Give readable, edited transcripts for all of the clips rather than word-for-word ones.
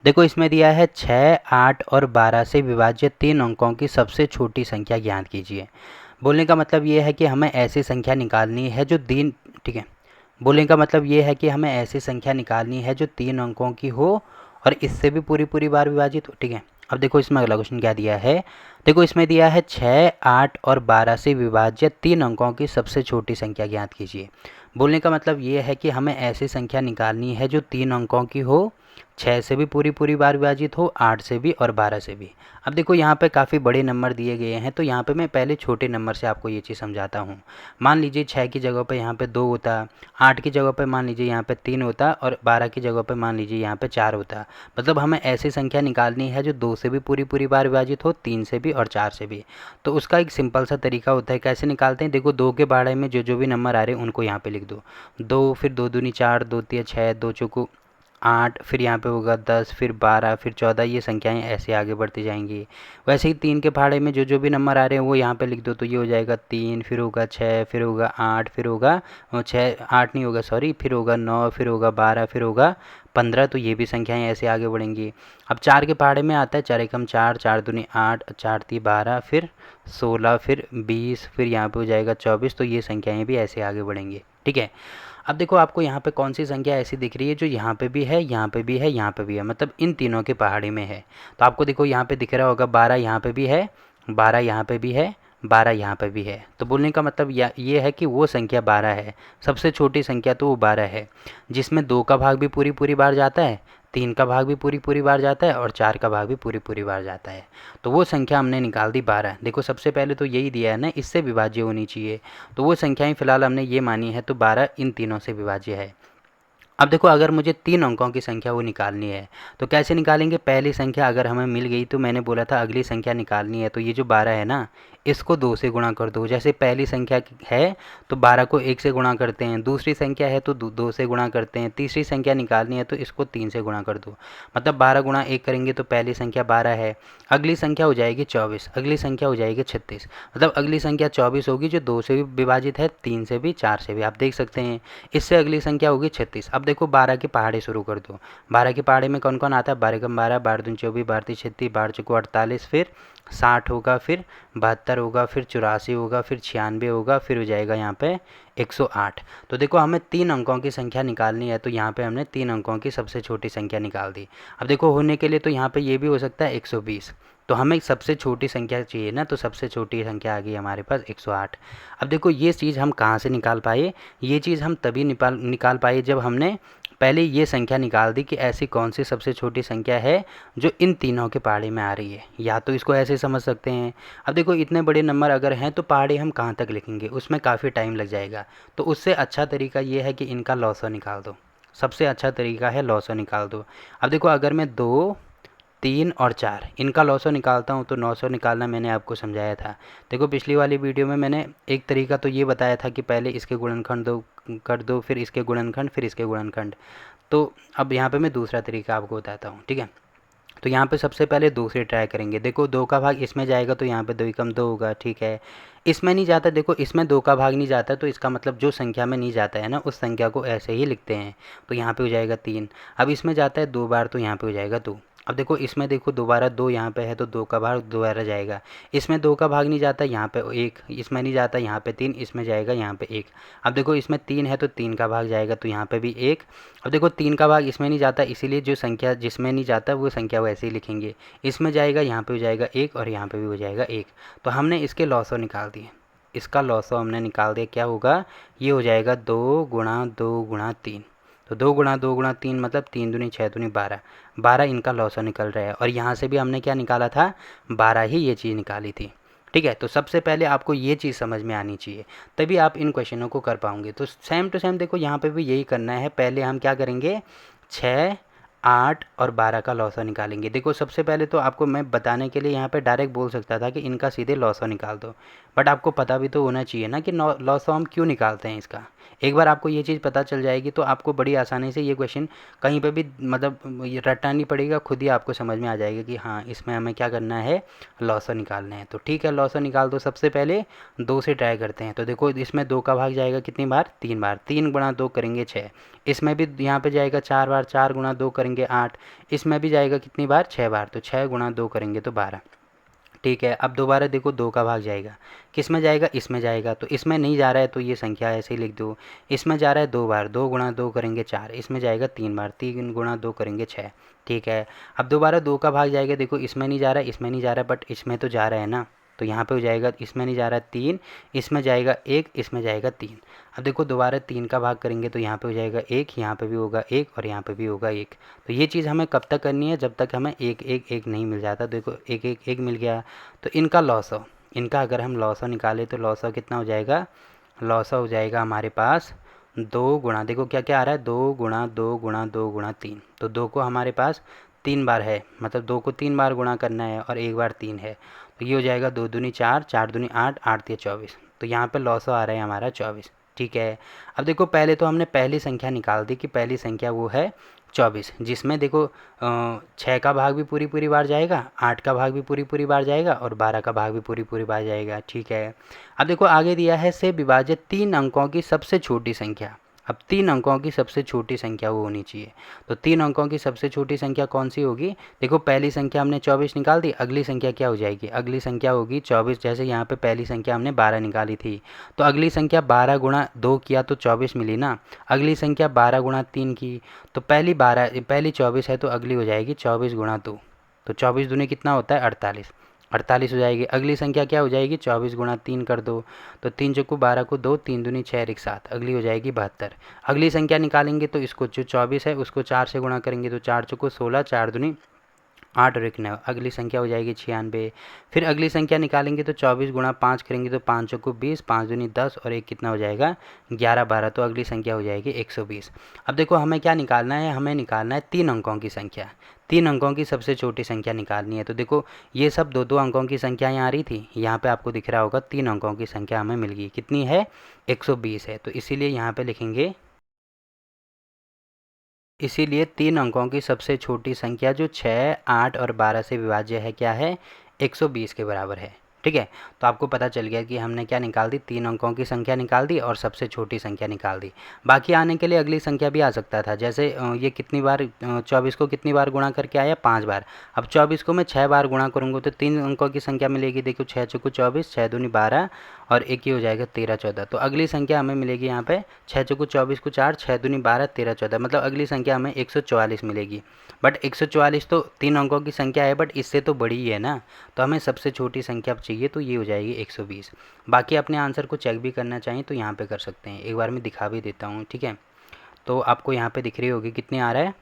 देखो इसमें दिया है 6, 8 और 12 से विभाज्य 3 अंकों की सबसे छोटी संख्या ज्ञात कीजिए। बोलने का मतलब ये है कि हमें ऐसी संख्या निकालनी है जो तीन, ठीक है, बोलने का मतलब ये है कि हमें ऐसी संख्या निकालनी है जो 3 अंकों की हो और इससे भी पूरी पूरी बार विभाजित हो, ठीक है। अब देखो इसमें अगला क्वेश्चन क्या दिया है। देखो इसमें दिया है 6, 8 और 12 से विभाज्य 3 अंकों की सबसे छोटी संख्या ज्ञात कीजिए। बोलने का मतलब ये है कि हमें ऐसी संख्या निकालनी है जो 3 अंकों की हो, 6 से भी पूरी पूरी बार विभाजित हो, 8 से भी और 12 से भी। अब देखो यहाँ पे काफ़ी बड़े नंबर दिए गए हैं, तो यहाँ पे मैं पहले छोटे नंबर से आपको ये चीज़ समझाता हूँ। मान लीजिए 6 की जगह पे यहाँ पे 2 होता, 8 की जगह पे मान लीजिए यहाँ पे 3 होता और 12 की जगह पे मान लीजिए यहाँ पे 4 होता। मतलब हमें ऐसी संख्या निकालनी है जो 2 से भी पूरी पूरी बार विभाजित हो, 3 से भी और 4 से भी। तो उसका एक सिंपल सा तरीका होता है, कैसे निकालते हैं। देखो 2 के बारे में जो जो भी नंबर आ रहे हैं उनको यहाँ पे लिख दो। 2, फिर 2 दूनी 4, 2 तिया 6, 2 चौको 8, फिर यहाँ पे होगा 10, फिर 12, फिर 14, ये संख्याएं ऐसे आगे बढ़ती जाएंगी। वैसे ही 3 के पहाड़े में जो जो भी नंबर आ रहे हैं वो यहाँ पे लिख दो, तो ये हो जाएगा 3, फिर होगा 6, फिर होगा 8, फिर होगा 6, 8 नहीं होगा सॉरी, फिर होगा 9, फिर होगा 12, फिर होगा 15, तो ये भी संख्याएं ऐसे आगे बढ़ेंगी। अब 4 के पहाड़े में आता है 4 एकम 4, 4 दूनी 8, 4 ती 12, फिर 16, फिर 20, फिर यहाँ पे हो जाएगा 24, तो ये संख्याएं भी ऐसे आगे बढ़ेंगी, ठीक है। अब देखो आपको यहाँ पे कौन सी संख्या ऐसी दिख रही है जो यहाँ पे भी है, यहाँ पे भी है, यहाँ पे भी है, मतलब इन तीनों के पहाड़ी में है। तो आपको देखो यहाँ पे दिख रहा होगा 12 यहाँ पे भी है, 12 यहाँ पे भी है, 12 यहाँ पे भी है। तो बोलने का मतलब ये है कि वो संख्या 12 है। सबसे छोटी संख्या तो वो 12 है, जिसमें 2 का भाग भी पूरी पूरी बार जाता है, 3 का भाग भी पूरी पूरी बार जाता है और 4 का भाग भी पूरी पूरी बार जाता है। तो वो संख्या हमने निकाल दी 12। देखो सबसे पहले तो यही दिया है ना, इससे विभाज्य होनी चाहिए। तो वो संख्याएं फिलहाल हमने ये मानी है, तो 12 इन तीनों से विभाज्य है। अब देखो अगर मुझे 3 अंकों की संख्या वो निकालनी है तो कैसे निकालेंगे। पहली संख्या अगर हमें मिल गई तो मैंने बोला था अगली संख्या निकालनी है, तो ये जो 12 है ना, इसको 2 से गुणा कर दो। जैसे पहली संख्या है तो 12 को 1 से गुणा करते हैं, दूसरी संख्या है तो 2 से गुणा करते हैं, तीसरी संख्या निकालनी है तो इसको 3 से गुणा कर दो। मतलब 12 गुणा 1 करेंगे तो पहली संख्या 12 है, अगली संख्या हो जाएगी 24, अगली संख्या हो जाएगी 36। मतलब अगली संख्या 24 होगी जो 2 से भी विभाजित है, 3 से भी, 4 से भी, आप देख सकते हैं। इससे अगली संख्या होगी 36। अब देखो 12 के पहाड़े शुरू कर दो। 12 के पहाड़े में कौन कौन आता है, 12 कम 12, 12 दूनी 24, 12 ती 36, 12 चौको 48, फिर 60 होगा, फिर 72 होगा, फिर 84 होगा, फिर 96 होगा, फिर हो जाएगा यहाँ पे 108। तो देखो हमें 3 अंकों की संख्या निकालनी है, तो यहाँ पे हमने 3 अंकों की सबसे छोटी संख्या निकाल दी। अब देखो होने के लिए तो यहाँ पे ये भी हो सकता है 120, तो हमें सबसे छोटी संख्या चाहिए ना, तो सबसे छोटी संख्या आ गई हमारे पास 108। अब देखो ये चीज़ हम कहाँ से निकाल पाए, ये चीज़ हम तभी निकाल पाए जब हमने पहले ये संख्या निकाल दी कि ऐसी कौन सी सबसे छोटी संख्या है जो इन तीनों के पहाड़े में आ रही है। या तो इसको ऐसे समझ सकते हैं। अब देखो इतने बड़े नंबर अगर हैं तो पहाड़े हम कहाँ तक लिखेंगे, उसमें काफ़ी टाइम लग जाएगा। तो उससे अच्छा तरीका ये है कि इनका लॉसो निकाल दो। सबसे अच्छा तरीका है लॉसो निकाल दो। अब देखो अगर मैं 2, 3 और 4 इनका लॉसो निकालता हूँ तो 900 निकालना मैंने आपको समझाया था। देखो पिछली वाली वीडियो में मैंने एक तरीका तो ये बताया था कि पहले इसके गुणनखंड दो कर दो, फिर इसके गुणनखंड, फिर इसके गुणनखंड। तो अब यहाँ पे मैं दूसरा तरीका आपको बताता हूँ, ठीक है। तो यहाँ पे सबसे पहले 2 से ट्राई करेंगे। देखो 2 का भाग इसमें जाएगा तो यहाँ पे 2 एकम 2 होगा, ठीक है। इसमें नहीं जाता, देखो इसमें 2 का भाग नहीं जाता, तो इसका मतलब जो संख्या में नहीं जाता है ना उस संख्या को ऐसे ही लिखते हैं। तो यहाँ पे हो जाएगा 3। अब इसमें जाता है 2 बार तो यहाँ पे हो जाएगा 2। अब देखो इसमें देखो दोबारा 2 यहाँ पे है तो 2 का भाग दोबारा जाएगा। इसमें 2 का भाग नहीं जाता, यहाँ पे 1, इसमें नहीं जाता, यहाँ पे 3, इसमें जाएगा यहाँ पे 1। अब देखो इसमें 3 है तो 3 का भाग जाएगा तो यहाँ पे भी 1। अब देखो 3 का भाग इसमें नहीं जाता, इसीलिए जो संख्या जिसमें नहीं जाता वो संख्या वैसे ही लिखेंगे। इसमें जाएगा, यहाँ पे हो जाएगा 1 और यहाँ पे भी हो जाएगा 1। तो हमने इसके लॉसो निकाल दिए। इसका लॉसो हमने निकाल दिया, क्या होगा, ये हो जाएगा 2 गुणा 2 गुणा 3। तो 2 गुणा 2 गुणा 3 मतलब 3 दूनी 6 दूनी 12, 12 इनका लॉसो निकल रहा है। और यहाँ से भी हमने क्या निकाला था, 12 ही ये चीज़ निकाली थी, ठीक है। तो सबसे पहले आपको ये चीज़ समझ में आनी चाहिए, तभी आप इन क्वेश्चनों को कर पाओगे। तो सेम टू सेम देखो यहाँ पे भी यही करना है। पहले हम क्या करेंगे, 6, 8 और 12 का लॉसो निकालेंगे। देखो सबसे पहले तो आपको मैं बताने के लिए यहाँ पे डायरेक्ट बोल सकता था कि इनका सीधे लॉसो निकाल दो, बट आपको पता भी तो होना चाहिए ना कि लॉसो हम क्यों निकालते हैं इसका। एक बार आपको ये चीज़ पता चल जाएगी तो आपको बड़ी आसानी से ये क्वेश्चन कहीं पे भी मतलब ये रटना नहीं पड़ेगा, खुद ही आपको समझ में आ जाएगा कि हाँ इसमें हमें क्या करना है, लॉसर निकालना है। तो ठीक है, लॉसर निकाल दो। सबसे पहले 2 से ट्राई करते हैं। तो देखो इसमें 2 का भाग जाएगा कितनी बार, 3 बार। 3 गुणा 2 करेंगे 6। इसमें भी यहाँ पे जाएगा 4 बार। 4 गुणा 2 करेंगे 8। इसमें भी जाएगा कितनी बार, 6 बार। तो 6 गुणा 2 करेंगे तो 12। ठीक है, अब दोबारा देखो 2 का भाग जाएगा, किस में जाएगा, इसमें जाएगा। तो इसमें नहीं जा रहा है तो ये संख्या ऐसे ही लिख दो। इसमें जा रहा है 2 बार। 2 गुणा 2 करेंगे 4। इसमें जाएगा 3 बार। 3 गुणा 2 करेंगे 6। ठीक है, अब दोबारा 2 का भाग जाएगा। देखो इसमें नहीं जा रहा है, इसमें नहीं जा रहा है, बट इसमें तो जा रहा है ना। तो यहाँ पे हो जाएगा, इसमें नहीं जा रहा है 3, इसमें जाएगा 1, इसमें जाएगा 3। अब देखो दोबारा 3 का भाग करेंगे तो यहाँ पे हो जाएगा 1, यहाँ पे भी होगा 1 और यहाँ पे भी होगा 1। तो ये चीज़ हमें कब तक करनी है, जब तक हमें 1 1 1 नहीं मिल जाता। देखो 1 1 1 मिल गया। तो इनका लॉसो, इनका अगर हम लॉसो निकालें तो लॉसो कितना हो जाएगा, लॉसो हो जाएगा हमारे पास 2 गुणा, देखो क्या क्या आ रहा है, 2 गुणा 2 गुणा 2 गुणा 3। तो 2 को हमारे पास 3 बार है, मतलब 2 को 3 बार गुणा करना है और 1 बार 3 है। तो ये हो जाएगा 2 दूनी 4, 4 दूनी 8, 8 तिया 24। तो यहाँ पे लॉसो आ रहा है हमारा 24। ठीक है, अब देखो पहले तो हमने पहली संख्या निकाल दी कि पहली संख्या वो है 24, जिसमें देखो 6 का भाग भी पूरी पूरी बार जाएगा, 8 का भाग भी पूरी पूरी बार जाएगा और 12 का भाग भी पूरी पूरी बार जाएगा। ठीक है, अब देखो आगे दिया है से विभाजित 3 अंकों की सबसे छोटी संख्या। अब 3 अंकों की सबसे छोटी संख्या वो होनी चाहिए। तो 3 अंकों की सबसे छोटी संख्या कौन सी होगी, देखो पहली संख्या हमने 24 निकाल दी, अगली संख्या क्या हो जाएगी, अगली संख्या होगी 24। जैसे यहाँ पे पहली संख्या हमने 12 निकाली थी, तो अगली संख्या 12 गुणा 2 किया तो 24 मिली ना। अगली संख्या 12 गुणा 3 की, तो पहली 24 है तो अगली हो जाएगी 24 गुणा 2। तो 24 दूनी कितना होता है, 48। 48 हो जाएगी। अगली संख्या क्या हो जाएगी, 24 गुणा 3 कर दो, तो 3 चौको 12 को 2, 3 दूनी 6 एक 7, अगली हो जाएगी 72। अगली संख्या निकालेंगे तो इसको जो 24 है उसको 4 से गुणा करेंगे तो 4 चौको 16, 4 दूनी 8 और 1 9, अगली संख्या हो जाएगी 96। फिर अगली संख्या निकालेंगे तो 24 गुणा 5 करेंगे तो 5 चौको 20, 5 दूनी 10 और 1 कितना हो जाएगा 11 12, तो अगली संख्या हो जाएगी 120। अब देखो हमें क्या निकालना है, हमें निकालना है 3 अंकों की संख्या। 3 अंकों की सबसे छोटी संख्या निकालनी है। तो देखो ये सब 2 2 अंकों की संख्याएँ आ रही थी, यहाँ पे आपको दिख रहा होगा 3 अंकों की संख्या हमें मिल गई, कितनी है 120 है। तो इसीलिए यहाँ पे लिखेंगे, इसीलिए 3 अंकों की सबसे छोटी संख्या जो 6, 8 और 12 से विभाज्य है क्या है, 120 के बराबर है। ठीक है, तो आपको पता चल गया कि हमने क्या निकाल दी, 3 अंकों की संख्या निकाल दी और सबसे छोटी संख्या निकाल दी। बाकी आने के लिए अगली संख्या भी आ सकता था, जैसे ये कितनी बार 24 को कितनी बार गुणा करके आया, 5 बार। अब 24 को मैं 6 बार गुणा करूँगा तो 3 अंकों की संख्या मिलेगी। देखो 6 चौको 24, 6 दूनी 12 और 1 ही हो जाएगा 13 14। तो अगली संख्या हमें मिलेगी यहाँ पे 6 चौको 24 को 4, 6 दूनी 12, 13 14, मतलब अगली संख्या हमें 144 मिलेगी। बट 144 तो 3 अंकों की संख्या है, बट इससे तो बड़ी ही है ना, तो हमें सबसे छोटी संख्या चाहिए, तो ये हो जाएगी 120। बाकी अपने आंसर को चेक भी करना चाहिए तो यहाँ पे कर सकते हैं, एक बार मैं दिखा भी देता हूँ। ठीक है, तो आपको यहाँ पे दिख रही होगी कितनी आ रहा है,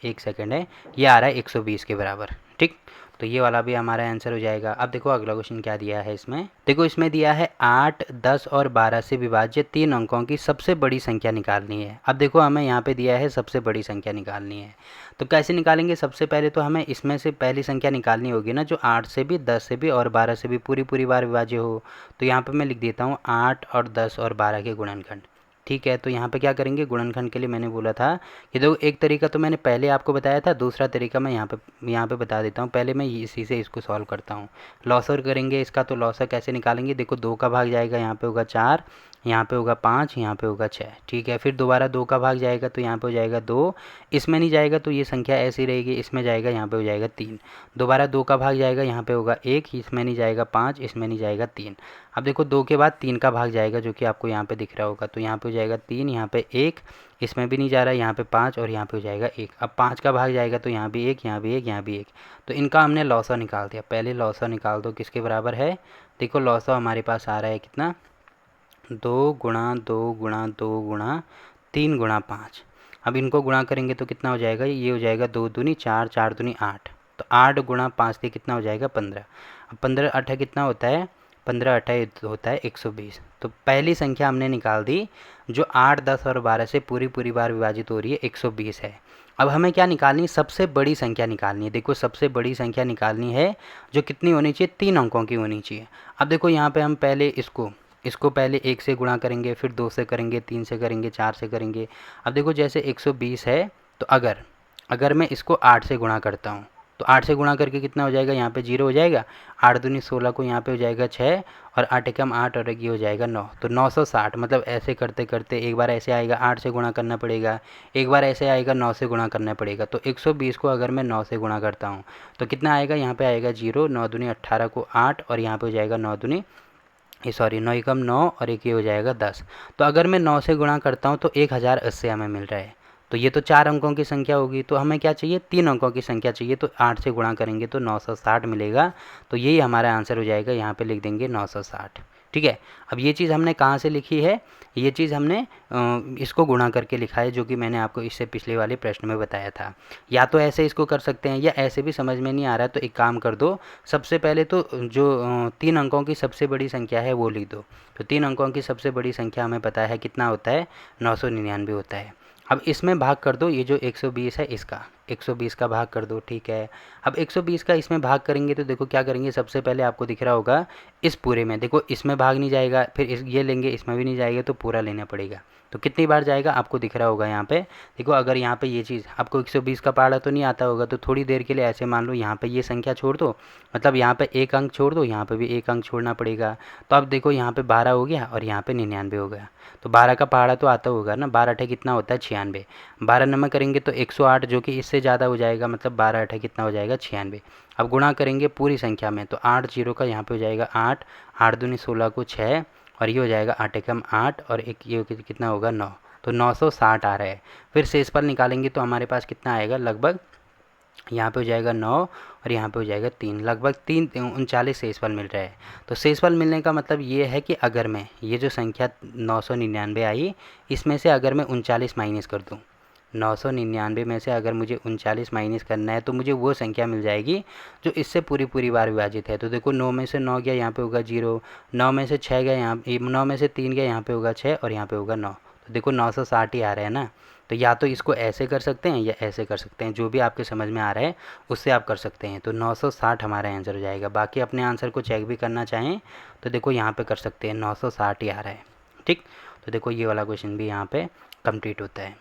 एक सेकेंड है, ये आ रहा है 120 के बराबर। ठीक, तो ये वाला भी हमारा आंसर हो जाएगा। अब देखो अगला क्वेश्चन क्या दिया है इसमें, देखो इसमें दिया है 8, 10 और 12 से विभाज्य 3 अंकों की सबसे बड़ी संख्या निकालनी है। अब देखो हमें यहाँ पे दिया है सबसे बड़ी संख्या निकालनी है, तो कैसे निकालेंगे, सबसे पहले तो हमें इसमें से पहली संख्या निकालनी होगी ना, जो 8 से भी, 10 से भी और 12 से भी पूरी पूरी बार विभाज्य हो। तो यहाँ पर मैं लिख देता हूँ 8 और 10 और 12 के गुणनखंड। ठीक है, तो यहाँ पे क्या करेंगे, गुणनखंड के लिए मैंने बोला था कि देखो एक तरीका तो मैंने पहले आपको बताया था, दूसरा तरीका मैं यहाँ पे बता देता हूँ। पहले मैं इसी से इसको सॉल्व करता हूँ। लॉसर करेंगे इसका, तो लॉसर कैसे निकालेंगे, देखो 2 का भाग जाएगा, यहाँ पे होगा 4, यहाँ पे होगा 5, यहाँ पे होगा 6। ठीक है, फिर दोबारा 2 का भाग जाएगा तो यहाँ पे हो जाएगा 2, इसमें नहीं जाएगा तो ये संख्या ऐसी रहेगी, इसमें जाएगा, यहाँ पे हो जाएगा 3। दोबारा 2 का भाग जाएगा, यहाँ पे होगा 1, इसमें नहीं जाएगा 5, इसमें नहीं जाएगा 3। अब देखो 2 के बाद 3 का भाग जाएगा, जो कि आपको यहाँ पे दिख रहा होगा, तो यहाँ पे हो जाएगा 3, यहाँ पे 1, इसमें भी नहीं जा रहा है, यहाँ पे 5 और यहाँ पे हो जाएगा 1। अब 5 का भाग जाएगा तो यहाँ भी 1, यहाँ भी 1, यहाँ भी 1। तो इनका हमने लॉसर निकाल दिया। पहले लॉसर निकाल दो, किसके बराबर है, देखो लॉसर हमारे पास आ रहा है कितना, 2 गुणा 2 गुणा 2 गुणा 3 गुणा 5। अब इनको गुणा करेंगे तो कितना हो जाएगा, ये हो जाएगा 2 दूनी 4, 4 दूनी 8, तो 8 गुणा 5 से कितना हो जाएगा 15। अब 15 8 कितना होता है, 15 8 होता है 120। तो पहली संख्या हमने निकाल दी जो 8, 10 और 12 से पूरी पूरी बार विभाजित हो रही है, 120 है। अब हमें क्या निकालनी है, सबसे बड़ी संख्या निकालनी है। देखो सबसे बड़ी संख्या निकालनी है जो कितनी होनी चाहिए, 3 अंकों की होनी चाहिए। अब देखो यहाँ पे हम पहले इसको इसको पहले 1 से गुणा करेंगे, फिर 2 से करेंगे, 3 से करेंगे, 4 से करेंगे। अब देखो जैसे 120 है, तो अगर मैं इसको 8 से गुणा करता हूँ, तो 8 से गुणा करके कितना हो जाएगा, यहाँ पे 0 हो जाएगा। 8 दूनी 16 को यहाँ पे हो जाएगा 6, और 8 एकम 8 और एक ये हो जाएगा 9, तो 960। मतलब ऐसे करते करते एक बार ऐसे आएगा 8 से गुणा करना पड़ेगा, एक बार ऐसे आएगा 9 से गुणा करना पड़ेगा। तो 120 को अगर मैं 9 से गुणा करता हूँ तो कितना आएगा, यहाँ पे आएगा 0, 9 दूनी 18 को 8, और यहाँ पे हो जाएगा 9 दूनी सॉरी 9 एकम 9, और एक ये हो जाएगा 10। तो अगर मैं 9 से गुणा करता हूँ तो 1080 हमें मिल रहा है। तो ये तो 4 अंकों की संख्या होगी, तो हमें क्या चाहिए, 3 अंकों की संख्या चाहिए। तो 8 से गुणा करेंगे तो 960 मिलेगा। तो यही हमारा आंसर हो जाएगा, यहाँ पे लिख देंगे 960। ठीक है। अब ये चीज़ हमने कहाँ से लिखी है, ये चीज़ हमने इसको गुणा करके लिखा है, जो कि मैंने आपको इससे पिछले वाले प्रश्न में बताया था। या तो ऐसे इसको कर सकते हैं, या ऐसे भी समझ में नहीं आ रहा है तो एक काम कर दो, सबसे पहले तो जो 3 अंकों की सबसे बड़ी संख्या है वो लिख दो। तो 3 अंकों की सबसे बड़ी संख्या हमें पता है कितना होता है, 999 होता है। अब इसमें भाग कर दो, ये जो 120 है इसका 120 का भाग कर दो। ठीक है। अब 120 का इसमें भाग करेंगे तो देखो क्या करेंगे, सबसे पहले आपको दिख रहा होगा इस पूरे में, देखो इसमें भाग नहीं जाएगा, फिर ये लेंगे, इसमें भी नहीं जाएगा, तो पूरा लेना पड़ेगा। तो कितनी बार जाएगा आपको दिख रहा होगा यहाँ पे। देखो अगर यहाँ पे ये चीज़ आपको 120 का पहाड़ा तो नहीं आता होगा, तो थोड़ी देर के लिए ऐसे मान लो यहाँ पे ये संख्या छोड़ दो, मतलब यहाँ पे एक अंक छोड़ दो, यहाँ पे भी एक अंक छोड़ना पड़ेगा। तो अब देखो यहाँ पे 12 हो गया और यहाँ पे 99 हो गया। तो 12 का पहाड़ा तो आता होगा ना, 12 अठे कितना होता है 96। 12 नंबर करेंगे तो 108, जो कि इससे ज़्यादा हो जाएगा, मतलब 12 अठे कितना हो जाएगा 96। अब गुणा करेंगे पूरी संख्या में, तो 8 जीरो का यहाँ पे हो जाएगा 8, 8 दूनी 16 को 6, और ये हो जाएगा 8 एकम 8, और एक ये कितना होगा 9। तो 960 आ रहा है। फिर शेषफल निकालेंगे तो हमारे पास कितना आएगा, लगभग यहाँ पे हो जाएगा 9, और यहाँ पे हो जाएगा 3, लगभग 39 शेषफल मिल रहा है। तो शेषफल मिलने का मतलब ये है कि अगर मैं ये जो संख्या 999 आई, इसमें से अगर मैं 39 माइनस कर दूँ, 999 में से अगर मुझे 39 माइनस करना है, तो मुझे वो संख्या मिल जाएगी जो इससे पूरी बार विभाजित है। तो देखो 9 में से 9 गया, यहाँ पे होगा 0, 9 में से 6 गया, यहाँ 9 में से 3 गया, यहाँ पे होगा 6, और यहाँ पे होगा 9। तो देखो 960 ही आ रहा है ना। तो या तो इसको ऐसे कर सकते हैं या ऐसे कर सकते हैं, जो भी आपके समझ में आ रहा है उससे आप कर सकते हैं। तो 960 हमारा आंसर हो जाएगा। बाकी अपने आंसर को चेक भी करना चाहें तो देखो यहाँ पे कर सकते हैं, 960 ही आ रहा है। ठीक। तो देखो ये वाला क्वेश्चन भी यहाँ पे कंप्लीट होता है।